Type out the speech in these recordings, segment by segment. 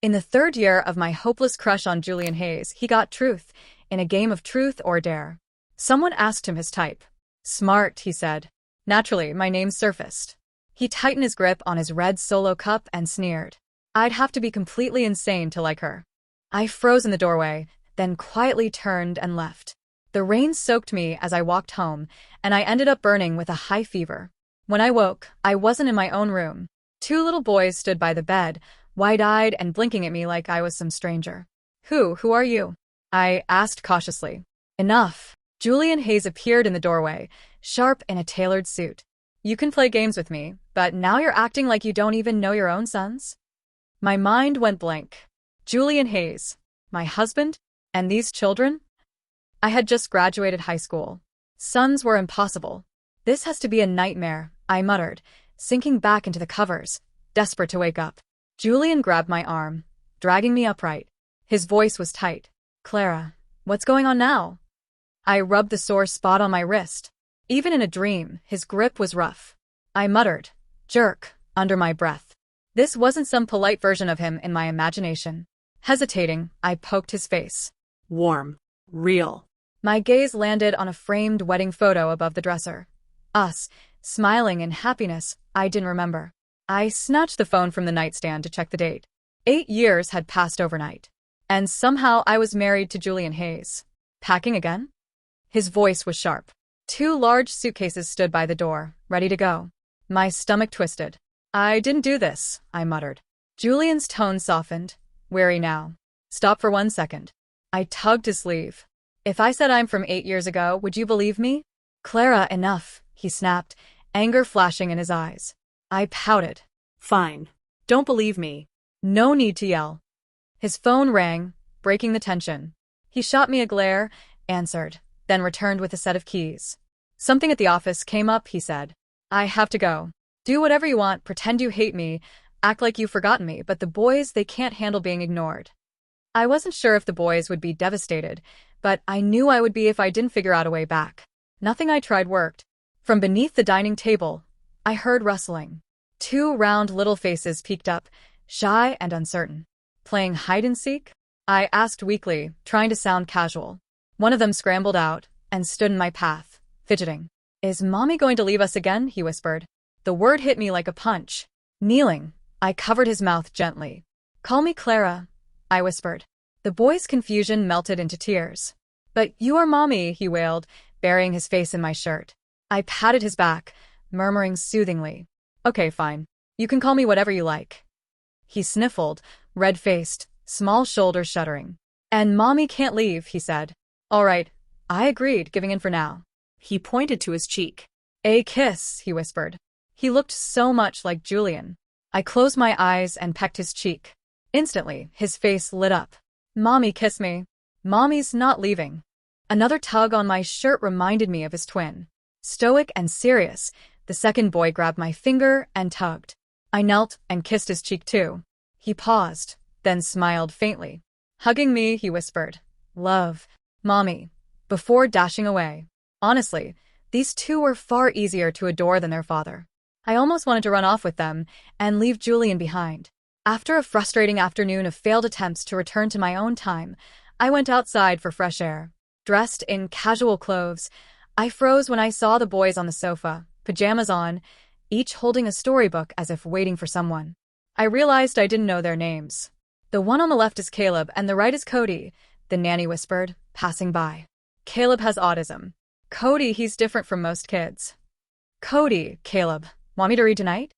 In the third year of my hopeless crush on Julian Hayes, he got truth in a game of truth or dare. Someone asked him his type. Smart, he said. Naturally, my name surfaced. He tightened his grip on his red Solo cup and sneered. I'd have to be completely insane to like her. I froze in the doorway, then quietly turned and left. The rain soaked me as I walked home, and I ended up burning with a high fever. When I woke, I wasn't in my own room. Two little boys stood by the bed, wide-eyed and blinking at me like I was some stranger. Who are you? I asked cautiously. Enough. Julian Hayes appeared in the doorway, sharp in a tailored suit. You can play games with me, but now you're acting like you don't even know your own sons? My mind went blank. Julian Hayes, my husband, and these children? I had just graduated high school. Sons were impossible. This has to be a nightmare, I muttered, sinking back into the covers, desperate to wake up. Julian grabbed my arm, dragging me upright. His voice was tight. Clara, what's going on now? I rubbed the sore spot on my wrist. Even in a dream, his grip was rough. I muttered, jerk, under my breath. This wasn't some polite version of him in my imagination. Hesitating, I poked his face. Warm. Real. My gaze landed on a framed wedding photo above the dresser. Us, smiling in happiness, I didn't remember. I snatched the phone from the nightstand to check the date. 8 years had passed overnight. And somehow I was married to Julian Hayes. Packing again? His voice was sharp. 2 large suitcases stood by the door, ready to go. My stomach twisted. I didn't do this, I muttered. Julian's tone softened, wary now. Stop for 1 second. I tugged his sleeve. If I said I'm from 8 years ago, would you believe me? Clara, enough, he snapped, anger flashing in his eyes. I pouted. Fine. Don't believe me. No need to yell. His phone rang, breaking the tension. He shot me a glare, answered, then returned with a set of keys. Something at the office came up, he said. I have to go. Do whatever you want, pretend you hate me, act like you've forgotten me, but the boys, they can't handle being ignored. I wasn't sure if the boys would be devastated, but I knew I would be if I didn't figure out a way back. Nothing I tried worked. From beneath the dining table, I heard rustling. 2 round little faces peeked up, shy and uncertain. Playing hide-and-seek? I asked weakly, trying to sound casual. One of them scrambled out and stood in my path, fidgeting. Is Mommy going to leave us again? He whispered. The word hit me like a punch. Kneeling, I covered his mouth gently. Call me Clara, I whispered. The boy's confusion melted into tears. But you are Mommy, he wailed, burying his face in my shirt. I patted his back, murmuring soothingly. Okay, fine. You can call me whatever you like. He sniffled, red-faced, small shoulders shuddering. And Mommy can't leave, he said. All right, I agreed, giving in for now. He pointed to his cheek. A kiss, he whispered. He looked so much like Julian. I closed my eyes and pecked his cheek. Instantly, his face lit up. Mommy, kiss me. Mommy's not leaving. Another tug on my shirt reminded me of his twin. Stoic and serious, the second boy grabbed my finger and tugged. I knelt and kissed his cheek too. He paused, then smiled faintly. Hugging me, he whispered, Love, Mommy, before dashing away. Honestly, these 2 were far easier to adore than their father. I almost wanted to run off with them and leave Julian behind. After a frustrating afternoon of failed attempts to return to my own time, I went outside for fresh air. Dressed in casual clothes, I froze when I saw the boys on the sofa, pajamas on, each holding a storybook as if waiting for someone. I realized I didn't know their names. The one on the left is Caleb and the right is Cody, the nanny whispered, passing by. Caleb has autism. Cody, he's different from most kids. Cody, Caleb, want me to read tonight?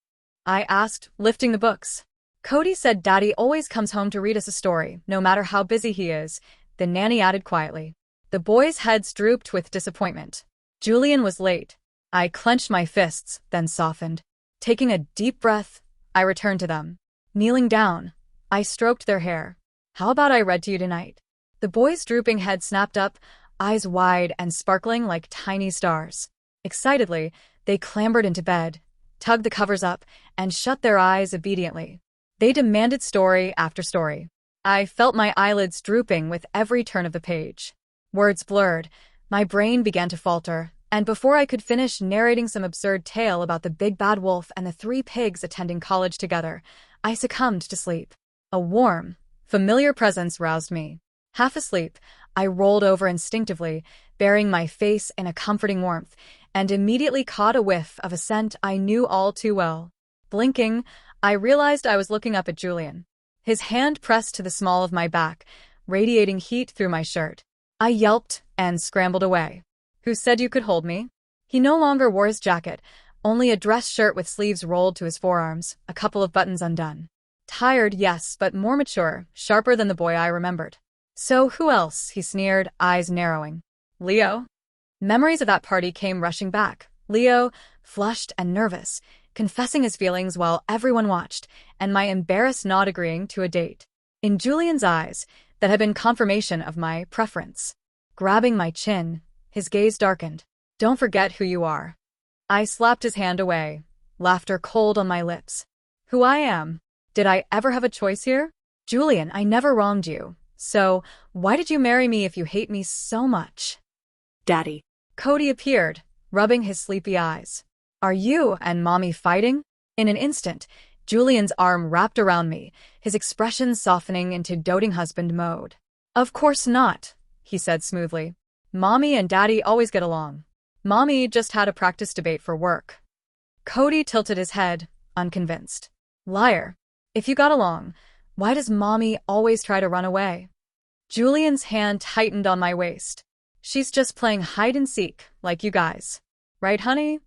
I asked, lifting the books. Cody said Daddy always comes home to read us a story, no matter how busy he is, the nanny added quietly. The boys' heads drooped with disappointment. Julian was late. I clenched my fists, then softened. Taking a deep breath, I returned to them. Kneeling down, I stroked their hair. How about I read to you tonight? The boys' drooping heads snapped up, eyes wide and sparkling like tiny stars. Excitedly, they clambered into bed, tugged the covers up, and shut their eyes obediently. They demanded story after story. I felt my eyelids drooping with every turn of the page. Words blurred, my brain began to falter, and before I could finish narrating some absurd tale about the big bad wolf and the 3 pigs attending college together, I succumbed to sleep. A warm, familiar presence roused me. Half asleep, I rolled over instinctively, burying my face in a comforting warmth, and immediately caught a whiff of a scent I knew all too well. Blinking, I realized I was looking up at Julian. His hand pressed to the small of my back, radiating heat through my shirt. I yelped and scrambled away. Who said you could hold me? He no longer wore his jacket, only a dress shirt with sleeves rolled to his forearms, a couple of buttons undone. Tired, yes, but more mature, sharper than the boy I remembered. So who else? He sneered, eyes narrowing. Leo? Memories of that party came rushing back. Leo, flushed and nervous, confessing his feelings while everyone watched, and my embarrassed nod agreeing to a date. In Julian's eyes, that had been confirmation of my preference. Grabbing my chin, his gaze darkened. Don't forget who you are. I slapped his hand away, laughter cold on my lips. Who I am? Did I ever have a choice here? Julian, I never wronged you. So, why did you marry me if you hate me so much? Daddy. Cody appeared, rubbing his sleepy eyes. Are you and Mommy fighting? In an instant, Julian's arm wrapped around me, his expression softening into doting husband mode. Of course not, he said smoothly. Mommy and Daddy always get along. Mommy just had a practice debate for work. Cody tilted his head, unconvinced. Liar. If you got along, why does Mommy always try to run away? Julian's hand tightened on my waist. She's just playing hide and seek, like you guys. Right, honey?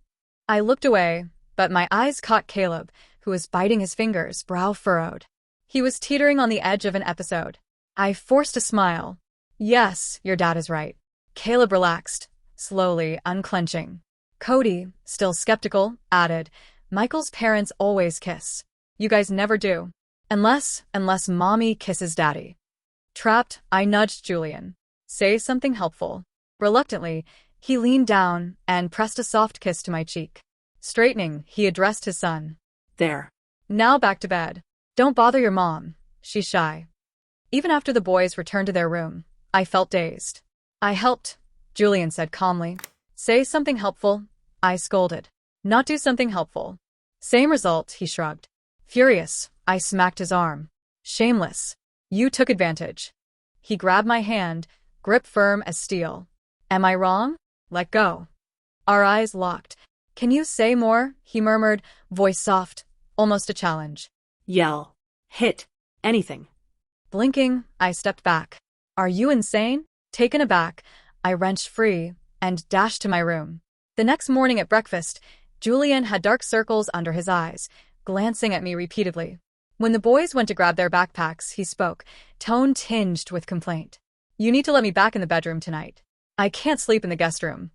I looked away, but my eyes caught Caleb, who was biting his fingers, brow furrowed. He was teetering on the edge of an episode. I forced a smile. Yes, your dad is right. Caleb relaxed, slowly unclenching. Cody, still skeptical, added, Michael's parents always kiss. You guys never do. Unless Mommy kisses Daddy. Trapped, I nudged Julian. Say something helpful. Reluctantly, he leaned down and pressed a soft kiss to my cheek. Straightening, he addressed his son. There. Now back to bed. Don't bother your mom. She's shy. Even after the boys returned to their room, I felt dazed. I helped, Julian said calmly. Say something helpful, I scolded. Not do something helpful. Same result, he shrugged. Furious, I smacked his arm. Shameless. You took advantage. He grabbed my hand, grip firm as steel. Am I wrong? Let go. Our eyes locked. Can you say more? He murmured, voice soft, almost a challenge. Yell. Hit. Anything. Blinking, I stepped back. Are you insane? Taken aback, I wrenched free and dashed to my room. The next morning at breakfast, Julian had dark circles under his eyes, glancing at me repeatedly. When the boys went to grab their backpacks, he spoke, tone tinged with complaint. You need to let me back in the bedroom tonight. I can't sleep in the guest room.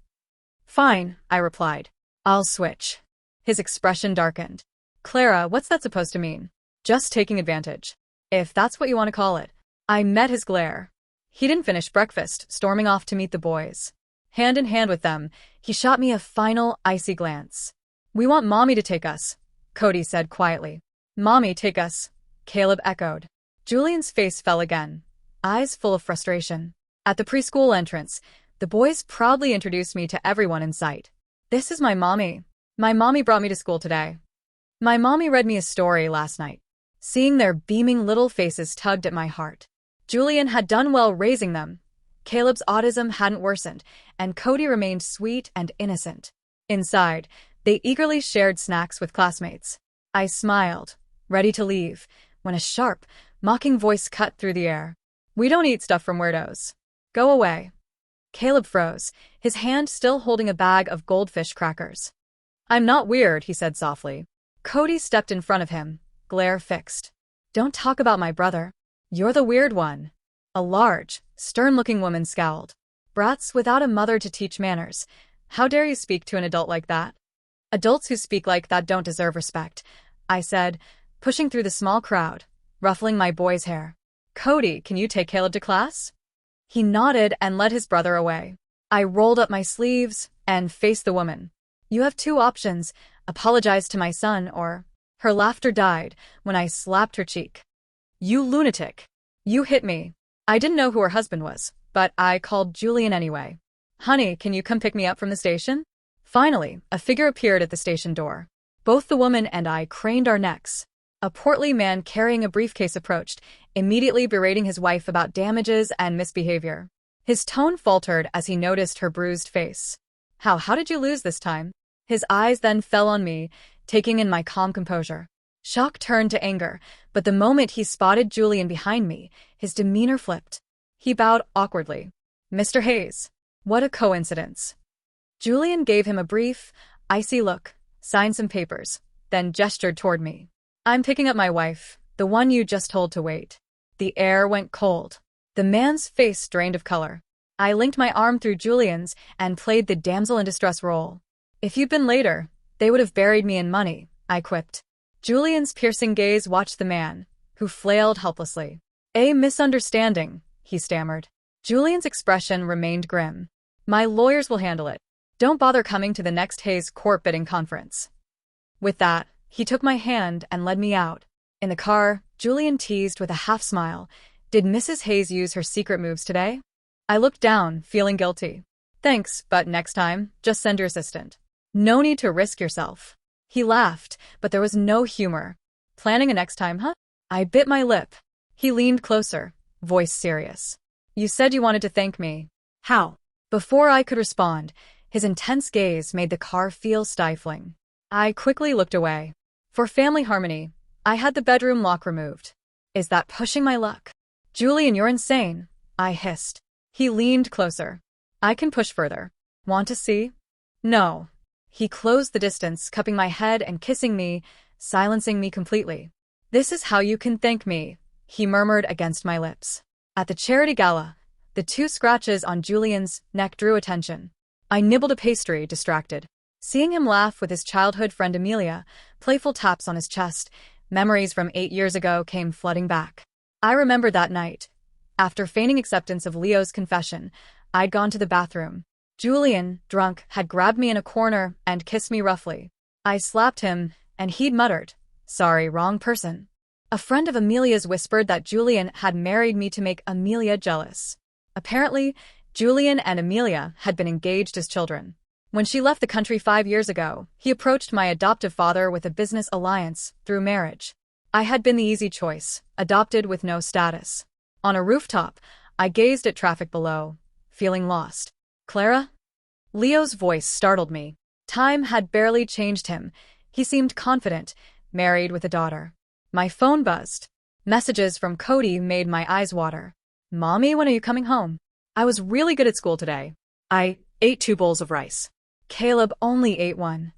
Fine, I replied. I'll switch. His expression darkened. Clara, what's that supposed to mean? Just taking advantage. If that's what you want to call it. I met his glare. He didn't finish breakfast, storming off to meet the boys. Hand in hand with them, he shot me a final, icy glance. We want Mommy to take us, Cody said quietly. Mommy, take us, Caleb echoed. Julian's face fell again, eyes full of frustration. At the preschool entrance, the boys proudly introduced me to everyone in sight. This is my mommy. My mommy brought me to school today. My mommy read me a story last night. Seeing their beaming little faces tugged at my heart. Julian had done well raising them. Caleb's autism hadn't worsened, and Cody remained sweet and innocent. Inside, they eagerly shared snacks with classmates. I smiled, ready to leave, when a sharp, mocking voice cut through the air. We don't eat stuff from weirdos. Go away. Caleb froze, his hand still holding a bag of goldfish crackers. I'm not weird, he said softly. Cody stepped in front of him, glare fixed. Don't talk about my brother. You're the weird one. A large, stern-looking woman scowled. Brats without a mother to teach manners. How dare you speak to an adult like that? Adults who speak like that don't deserve respect, I said, pushing through the small crowd, ruffling my boy's hair. Cody, can you take Caleb to class? He nodded and led his brother away. I rolled up my sleeves and faced the woman. You have two options, apologize to my son or... Her laughter died when I slapped her cheek. You lunatic. You hit me. I didn't know who her husband was, but I called Julian anyway. Honey, can you come pick me up from the station? Finally, a figure appeared at the station door. Both the woman and I craned our necks. A portly man carrying a briefcase approached, immediately berating his wife about damages and misbehavior. His tone faltered as he noticed her bruised face. How did you lose this time? His eyes then fell on me, taking in my calm composure. Shock turned to anger, but the moment he spotted Julian behind me, his demeanor flipped. He bowed awkwardly. Mr. Hayes. What a coincidence. Julian gave him a brief, icy look, signed some papers, then gestured toward me. I'm picking up my wife, the one you just told to wait. The air went cold. The man's face drained of color. I linked my arm through Julian's and played the damsel in distress role. If you'd been later, they would have buried me in money, I quipped. Julian's piercing gaze watched the man, who flailed helplessly. A misunderstanding, he stammered. Julian's expression remained grim. My lawyers will handle it. Don't bother coming to the next Hayes court bidding conference. With that, he took my hand and led me out. In the car, Julian teased with a half smile. Did Mrs. Hayes use her secret moves today? I looked down, feeling guilty. Thanks, but next time, just send your assistant. No need to risk yourself. He laughed, but there was no humor. Planning a next time, huh? I bit my lip. He leaned closer, voice serious. You said you wanted to thank me. How? Before I could respond, his intense gaze made the car feel stifling. I quickly looked away. For family harmony, I had the bedroom lock removed. Is that pushing my luck? Julian, you're insane, I hissed. He leaned closer. I can push further. Want to see? No. He closed the distance, cupping my head and kissing me, silencing me completely. This is how you can thank me, he murmured against my lips. At the charity gala, the 2 scratches on Julian's neck drew attention. I nibbled a pastry, distracted. Seeing him laugh with his childhood friend Amelia, playful taps on his chest, memories from 8 years ago came flooding back. I remembered that night. After feigning acceptance of Leo's confession, I'd gone to the bathroom. Julian, drunk, had grabbed me in a corner and kissed me roughly. I slapped him, and he'd muttered, "Sorry, wrong person." A friend of Amelia's whispered that Julian had married me to make Amelia jealous. Apparently, Julian and Amelia had been engaged as children. When she left the country 5 years ago, he approached my adoptive father with a business alliance through marriage. I had been the easy choice, adopted with no status. On a rooftop, I gazed at traffic below, feeling lost. Clara? Leo's voice startled me. Time had barely changed him. He seemed confident, married with a daughter. My phone buzzed. Messages from Cody made my eyes water. Mommy, when are you coming home? I was really good at school today. I ate 2 bowls of rice. Caleb only ate 1.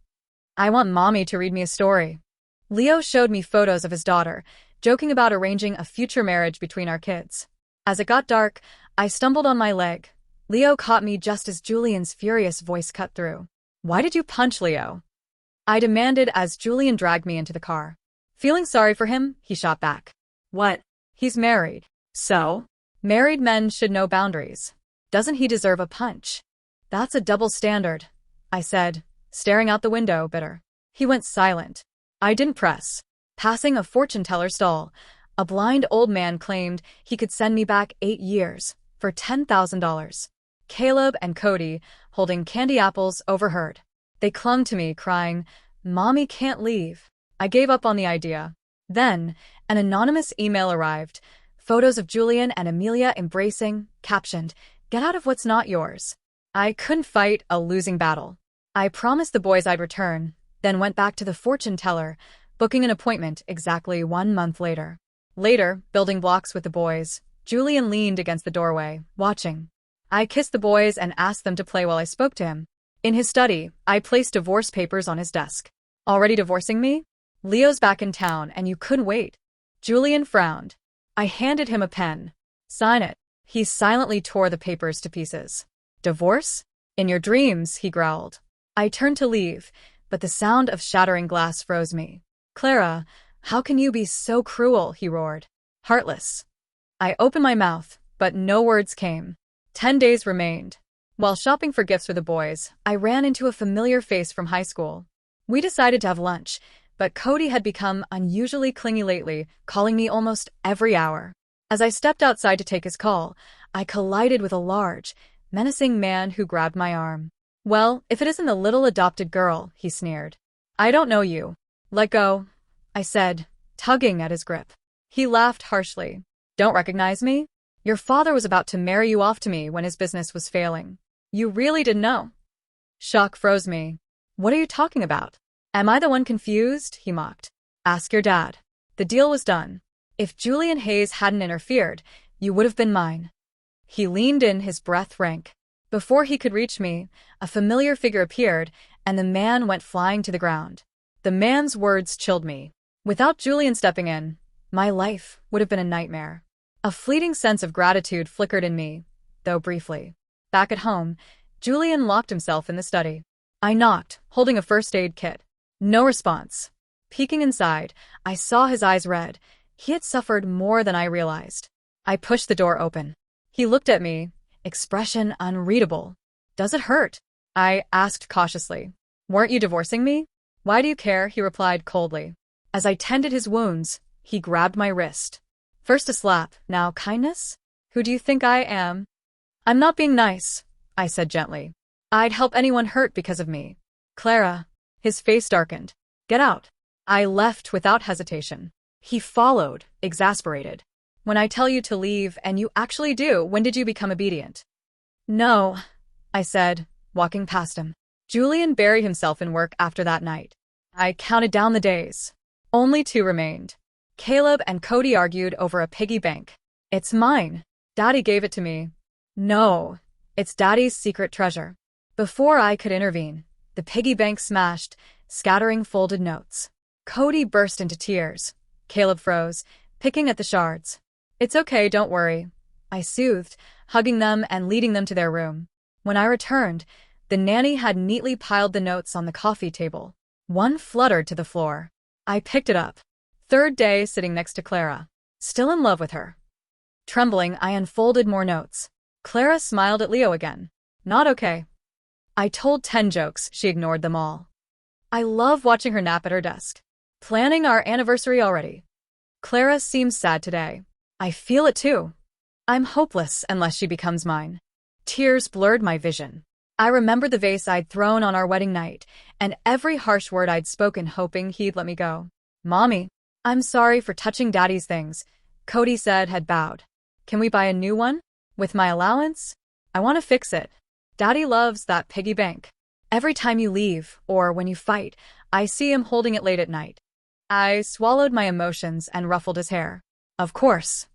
I want Mommy to read me a story. Leo showed me photos of his daughter, joking about arranging a future marriage between our kids. As it got dark, I stumbled on my leg. Leo caught me just as Julian's furious voice cut through. Why did you punch Leo? I demanded as Julian dragged me into the car. Feeling sorry for him, he shot back. What? He's married. So? Married men should know boundaries. Doesn't he deserve a punch? That's a double standard, I said, staring out the window, bitter. He went silent. I didn't press. Passing a fortune-teller stall, a blind old man claimed he could send me back 8 years for $10,000. Caleb and Cody, holding candy apples, overheard. They clung to me, crying, "Mommy can't leave." I gave up on the idea. Then, an anonymous email arrived. Photos of Julian and Amelia embracing, captioned, "Get out of what's not yours." I couldn't fight a losing battle. I promised the boys I'd return, then went back to the fortune teller, booking an appointment exactly 1 month later. Later, building blocks with the boys, Julian leaned against the doorway, watching. I kissed the boys and asked them to play while I spoke to him. In his study, I placed divorce papers on his desk. Already divorcing me? Leo's back in town and you couldn't wait. Julian frowned. I handed him a pen. Sign it. He silently tore the papers to pieces. Divorce? In your dreams, he growled. I turned to leave, but the sound of shattering glass froze me. Clara, how can you be so cruel? He roared. Heartless. I opened my mouth, but no words came. 10 days remained. While shopping for gifts for the boys, I ran into a familiar face from high school. We decided to have lunch, but Cody had become unusually clingy lately, calling me almost every hour. As I stepped outside to take his call, I collided with a large, menacing man who grabbed my arm. Well, if it isn't the little adopted girl, he sneered. I don't know you. Let go, I said, tugging at his grip. He laughed harshly. Don't recognize me? Your father was about to marry you off to me when his business was failing. You really didn't know? Shock froze me. What are you talking about? Am I the one confused? He mocked. Ask your dad. The deal was done. If Julian Hayes hadn't interfered, you would have been mine. He leaned in, his breath rank. Before he could reach me, a familiar figure appeared, and the man went flying to the ground. The man's words chilled me. Without Julian stepping in, my life would have been a nightmare. A fleeting sense of gratitude flickered in me, though briefly. Back at home, Julian locked himself in the study. I knocked, holding a first aid kit. No response. Peeking inside, I saw his eyes red. He had suffered more than I realized. I pushed the door open. He looked at me, expression unreadable. Does it hurt? I asked cautiously. Weren't you divorcing me? Why do you care? He replied coldly. As I tended his wounds, he grabbed my wrist. First a slap, now kindness? Who do you think I am? I'm not being nice, I said gently. I'd help anyone hurt because of me. Clara. His face darkened. Get out. I left without hesitation. He followed, exasperated. When I tell you to leave and you actually do, when did you become obedient? No, I said, walking past him. Julian buried himself in work after that night. I counted down the days. Only 2 remained. Caleb and Cody argued over a piggy bank. It's mine. Daddy gave it to me. No, it's Daddy's secret treasure. Before I could intervene, the piggy bank smashed, scattering folded notes. Cody burst into tears. Caleb froze, picking at the shards. It's okay, don't worry. I soothed, hugging them and leading them to their room. When I returned, the nanny had neatly piled the notes on the coffee table. One fluttered to the floor. I picked it up. 3rd day sitting next to Clara. Still in love with her. Trembling, I unfolded more notes. Clara smiled at Leo again. Not okay. I told 10 jokes, she ignored them all. I love watching her nap at her desk. Planning our anniversary already. Clara seems sad today. I feel it too. I'm hopeless unless she becomes mine. Tears blurred my vision. I remembered the vase I'd thrown on our wedding night, and every harsh word I'd spoken hoping he'd let me go. Mommy, I'm sorry for touching Daddy's things, Cody said, had bowed. Can we buy a new one? With my allowance? I want to fix it. Daddy loves that piggy bank. Every time you leave, or when you fight, I see him holding it late at night. I swallowed my emotions and ruffled his hair. Of course.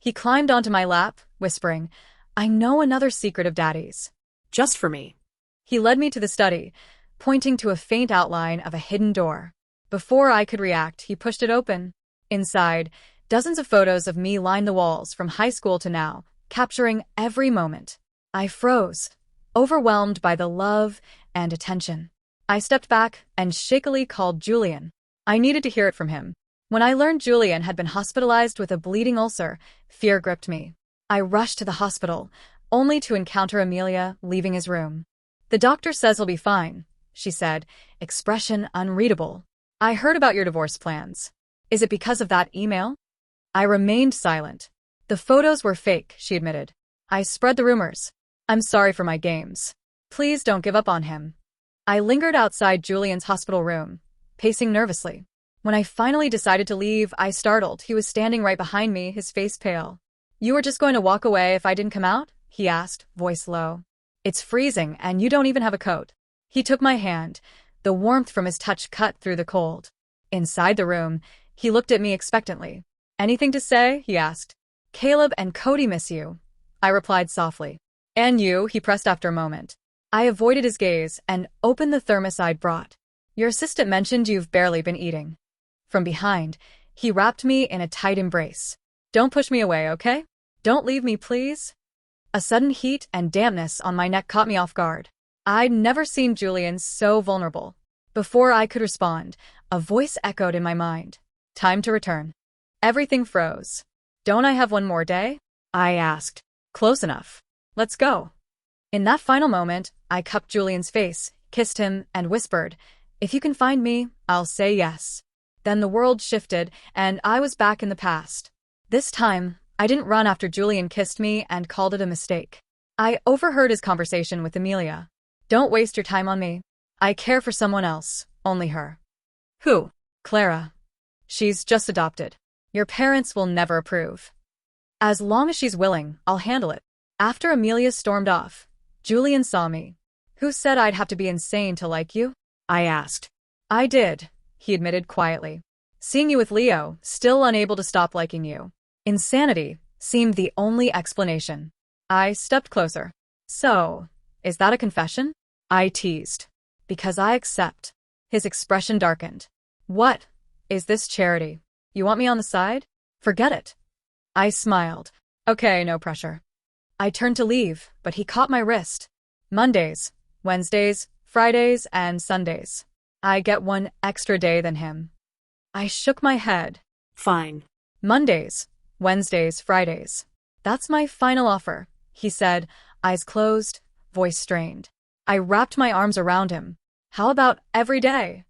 He climbed onto my lap, whispering, I know another secret of Daddy's. Just for me. He led me to the study, pointing to a faint outline of a hidden door. Before I could react, he pushed it open. Inside, dozens of photos of me lined the walls from high school to now, capturing every moment. I froze, overwhelmed by the love and attention. I stepped back and shakily called Julian. I needed to hear it from him. When I learned Julian had been hospitalized with a bleeding ulcer, fear gripped me. I rushed to the hospital, only to encounter Amelia leaving his room. The doctor says he'll be fine, she said, expression unreadable. I heard about your divorce plans. Is it because of that email? I remained silent. The photos were fake, she admitted. I spread the rumors. I'm sorry for my games. Please don't give up on him. I lingered outside Julian's hospital room, pacing nervously. When I finally decided to leave, I startled. He was standing right behind me, his face pale. You were just going to walk away if I didn't come out? He asked, voice low. It's freezing, and you don't even have a coat. He took my hand. The warmth from his touch cut through the cold. Inside the room, he looked at me expectantly. Anything to say? He asked. Caleb and Cody miss you, I replied softly. And you, he pressed after a moment. I avoided his gaze and opened the thermos I'd brought. Your assistant mentioned you've barely been eating. From behind, he wrapped me in a tight embrace. Don't push me away, okay? Don't leave me, please. A sudden heat and dampness on my neck caught me off guard. I'd never seen Julian so vulnerable. Before I could respond, a voice echoed in my mind. Time to return. Everything froze. Don't I have one more day? I asked. Close enough. Let's go. In that final moment, I cupped Julian's face, kissed him, and whispered, if you can find me, I'll say yes. Then the world shifted, and I was back in the past. This time, I didn't run after Julian kissed me and called it a mistake. I overheard his conversation with Amelia. Don't waste your time on me. I care for someone else, only her. Who? Clara. She's just adopted. Your parents will never approve. As long as she's willing, I'll handle it. After Amelia stormed off, Julian saw me. Who said I'd have to be insane to like you? I asked. I did, he admitted quietly. Seeing you with Leo, still unable to stop liking you. Insanity seemed the only explanation. I stepped closer. So, is that a confession? I teased. Because I accept. His expression darkened. What? Is this charity? You want me on the side? Forget it. I smiled. Okay, no pressure. I turned to leave, but he caught my wrist. Mondays, Wednesdays, Fridays, and Sundays. I get one extra day than him. I shook my head. Fine. Mondays, Wednesdays, Fridays. That's my final offer, he said, eyes closed, voice strained. I wrapped my arms around him. How about every day?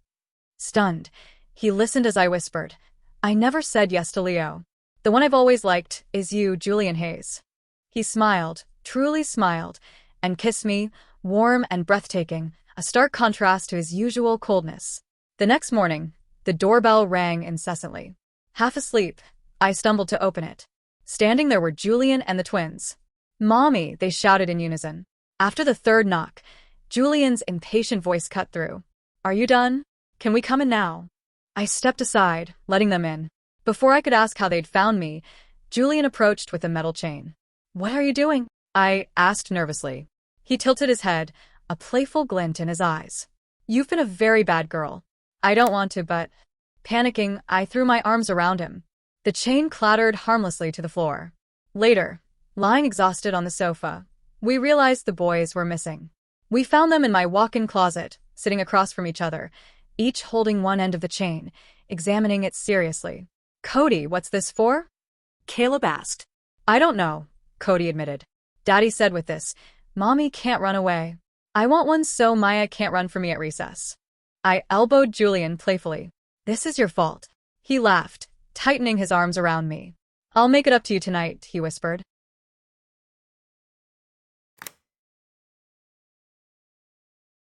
Stunned, he listened as I whispered. I never said yes to Leo. The one I've always liked is you, Julian Hayes. He smiled, truly smiled, and kissed me, warm and breathtaking, a stark contrast to his usual coldness. The next morning, the doorbell rang incessantly. Half asleep, I stumbled to open it. Standing there were Julian and the twins. Mommy, they shouted in unison. After the third knock, Julian's impatient voice cut through. Are you done? Can we come in now? I stepped aside, letting them in. Before I could ask how they'd found me, Julian approached with a metal chain. What are you doing? I asked nervously. He tilted his head, a playful glint in his eyes. You've been a very bad girl. I don't want to, but... Panicking, I threw my arms around him. The chain clattered harmlessly to the floor. Later, lying exhausted on the sofa, we realized the boys were missing. We found them in my walk-in closet, sitting across from each other, each holding one end of the chain, examining it seriously. Cody, what's this for? Caleb asked. I don't know, Cody admitted. Daddy said with this, Mommy can't run away. I want one so Maya can't run for me at recess. I elbowed Julian playfully. This is your fault. He laughed, tightening his arms around me. I'll make it up to you tonight, he whispered.